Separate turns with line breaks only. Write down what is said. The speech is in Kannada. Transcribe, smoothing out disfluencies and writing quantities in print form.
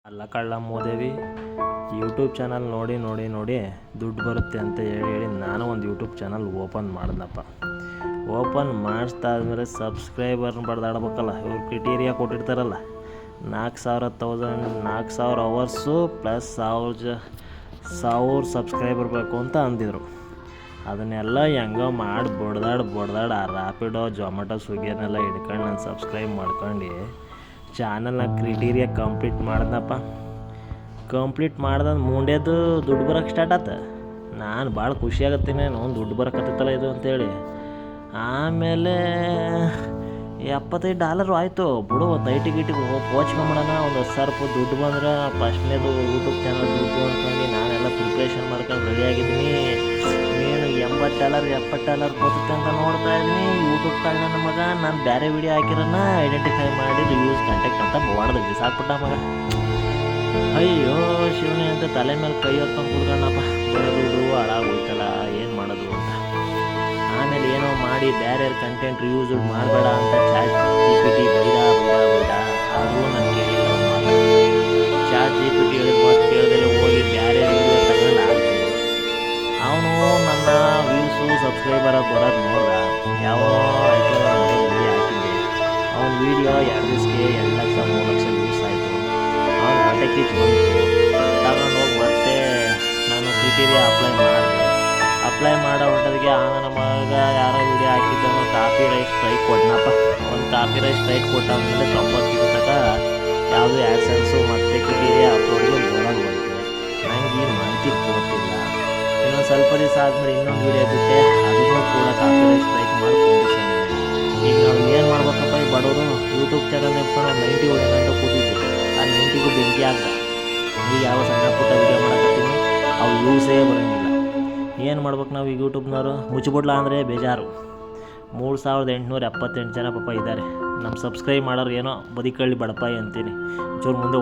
ಅಲ್ಲ ಕಳ್ಳ ಮೋದೇವಿ ಯೂಟ್ಯೂಬ್ ಚಾನಲ್ ನೋಡಿ ನೋಡಿ ನೋಡಿ ದುಡ್ಡು ಬರುತ್ತೆ ಅಂತ ಹೇಳಿ ಹೇಳಿ ನಾನು ಒಂದು ಯೂಟ್ಯೂಬ್ ಚಾನಲ್ ಓಪನ್ ಮಾಡಿದ್ನಪ್ಪ. ಓಪನ್ ಮಾಡಿಸ್ದಾದ್ಮೇಲೆ ಸಬ್ಸ್ಕ್ರೈಬರ್ ಬಡ್ದಾಡ್ಬೇಕಲ್ಲ, ಇವ್ರು ಕ್ರಿಟೀರಿಯಾ ಕೊಟ್ಟಿರ್ತಾರಲ್ಲ 4,000 ಅವರ್ಸು ಪ್ಲಸ್ 1,000 ಸಬ್ಸ್ಕ್ರೈಬರ್ ಬೇಕು ಅಂತ ಅಂದಿದ್ರು. ಅದನ್ನೆಲ್ಲ ಹೆಂಗೋ ಮಾಡಿ ಬಡ್ದಾಡ್ ಆ ರ್ಯಾಪಿಡೋ ಜೊಮ್ಯಾಟೊ ಸ್ವಿಗ್ಗಿಯನ್ನೆಲ್ಲ ಹಿಡ್ಕೊಂಡು ನಾನು ಸಬ್ಸ್ಕ್ರೈಬ್ ಮಾಡ್ಕೊಂಡು ಚಾನಲ್ನ ಕ್ರಿಟೀರಿಯಾ ಕಂಪ್ಲೀಟ್ ಮಾಡಿದ್ನಪ್ಪ. ಕಂಪ್ಲೀಟ್ ಮಾಡ್ದಂದು ಮುಂಡೇದು ದುಡ್ಡು ಬರೋಕ್ಕೆ ಸ್ಟಾರ್ಟ್ ಆತ. ನಾನು ಭಾಳ ಖುಷಿಯಾಗತ್ತೀನಿ, ನಾನು ದುಡ್ಡು ಬರೋಕತ್ತೈತಲ್ಲ ಇದು ಅಂತೇಳಿ. ಆಮೇಲೆ $75 ಆಯಿತು ಬಿಡು, ಒಂದು ಐಟಿಗೆ ಪೋಚ್ಕೊಂಬಿಡೋಣ, ಒಂದು 10,000 ರೂಪಾಯಿ ದುಡ್ಡು ಬಂದ್ರೆ ಫಸ್ಟ್ನೇದು ಯೂಟ್ಯೂಬ್ ಚಾನಲ್ ದುಡ್ಡು ಅಂದ್ಕೊಂಡು ನಾನೆಲ್ಲ ಪ್ರಿಪ್ರೇಷನ್ ಮಾಡ್ಕೊಂಡು ರೆಡಿಯಾಗಿದ್ದೀನಿ. ನೀನು $70 ಬರುತ್ತೆ ಅಂತ ನೋಡ್ತಾ ಇದ್ದೀನಿ. ಯೂಟ್ಯೂಬ್ ಕಳ್ಳ ನನ್ನ ಮಗ, ನಾನು ಬೇರೆ ವೀಡಿಯೋ ಹಾಕಿರೋನ್ನ ಐಡೆಂಟಿಫೈ ಮಾಡಿ ರಿವ್ಯೂಸ್ ಕಾಂಟ್ಯಾಕ್ಟ್ ಅಂತ ಹೊಡೆದು ಬಿಸಾಕ್ಬಿಟ್ಟ ಮಗ. ಅಯ್ಯೋ ಶಿವನೇ ಅಂತ ತಲೆ ಮೇಲೆ ಕೈ ಹೊತ್ಕೊಂಡು ಕುಡ್ಕೊಂಡಪ್ಪ. ದುಡ್ಡು ಹಾಳಾಗೋಯ್ತಲ್ಲ, ಏನು ಮಾಡೋದು ಅಂತ. ಆಮೇಲೆ ಏನೋ ಮಾಡಿ ಬೇರೆ ಕಂಟೆಂಟ್ ರಿವ್ಯೂಸ್ ಮಾಡಬೇಡ ಅಂತ ಚಾಟ್ GPT ಬೈದ ಅದು ನಾನು ಕೇಳಿಲ್ಲ. ಚಾಟ್ GPT ಹೇಳಿದ ಮಾತು ಕೇಳಿದ್ರೆ ಹೋಗಿ ಬೇರೆ ರಿವ್ಯೂ ತಗೊಂಡು ಹಾಕ್ತೀನಿ. ಅವನು ನನ್ನ ವ್ಯೂಸು ಸಬ್ಸ್ಕ್ರೈಬರ್ ಬರೋದು ನೋಡ್ದ. ಯಾವ ವೀಡಿಯೋ ಹಾಕಿದ್ದೆ, ಅವನ ವೀಡಿಯೋ 2 ದಿವಸಕ್ಕೆ 2 ಲಕ್ಷ 3 ಲಕ್ಷ ವ್ಯೂಸ್ ಆಯಿತು. ಅವನು ಹೊಟ್ಟೆ ಕಿಚ್ಚು ಬಂತು. ತಗೊಂಡು ಹೋಗಿ ಮತ್ತೆ ನಾನು ಕ್ರಿಟೀರಿಯಾ ಅಪ್ಲೈ ಮಾಡೋ ಹೊಟ್ಟದಿಗೆ ನನ್ನ ಮಗ ಯಾರೋ ವೀಡಿಯೋ ಹಾಕಿದ್ದನು ಕಾಪಿ ರೈಟ್ ಸ್ಟ್ರೈಕ್ ಕೊಟ್ಟನಪ್ಪ. ಒಂದು ಕಾಪಿ ರೈಟ್ ಸ್ಟ್ರೈಕ್ ಕೊಟ್ಟಾದ್ಮೇಲೆ 90 ತನಕ ಯಾವುದೂ ಆ್ಯಡ್ಸೆನ್ಸು ಮತ್ತು ಕ್ರಿಟೀರಿಯಾ ಅಪ್ಲೋಡ್ಗೆ ಬರೋದು ಬಂತು. ನನಗೆ ಈ ಮಾಹಿತಿ ಗೊತ್ತಿಲ್ಲ. ಇನ್ನೊಂದು ಸ್ವಲ್ಪ ದಿವಸ ಆದಮೇಲೆ ಇನ್ನೊಂದು ವೀಡಿಯೋ ಬಿಟ್ಟೆ, ಅದನ್ನು ಕೂಡ ಕಾಪಿ ರೈಟ್ ಸ್ಟ್ರೈಕ್ ಮಾಡಿ ಕೊಂಡಿದ್ದಾನೆ. ಈಗ ನಾವು ಏನು ಮಾಡ್ಬೇಕಪ್ಪ, ಈ ಬಡವರು ಯೂಟ್ಯೂಬ್ ಚಾನಲ್ ನೆಪ್ಕೊಂಡು 90 ಹೊಡೆಯಂತ ಕೂತಿದ್ದು, ಆ 90ಗೂ ಬೆಂಕಿ ಆಗ್ದ. ಈಗ ಯಾವ ಸಣ್ಣ ಪುಟ್ಟ ವೀಡಿಯೋ ಮಾಡೋಕತ್ತೀನಿ, ಅವು ಯೂಸೇ ಬರೋಂಗಿಲ್ಲ. ಏನು ಮಾಡ್ಬೇಕು ನಾವು ಈಗ ಯೂಟ್ಯೂಬ್ನವರು? ಮುಚ್ಚಿಬಿಡ್ಲ ಅಂದರೆ ಬೇಜಾರು. 3,878 ಜನ ಪಾಪ ಇದ್ದಾರೆ. ನಮ್ಮ ಸಬ್ಸ್ಕ್ರೈಬ್ ಮಾಡೋರು ಏನೋ ಬದಿಕಳ್ಳಿ ಬಡಪಾಯಿ ಅಂತೀನಿ. ಚೂರು ಮುಂದೆ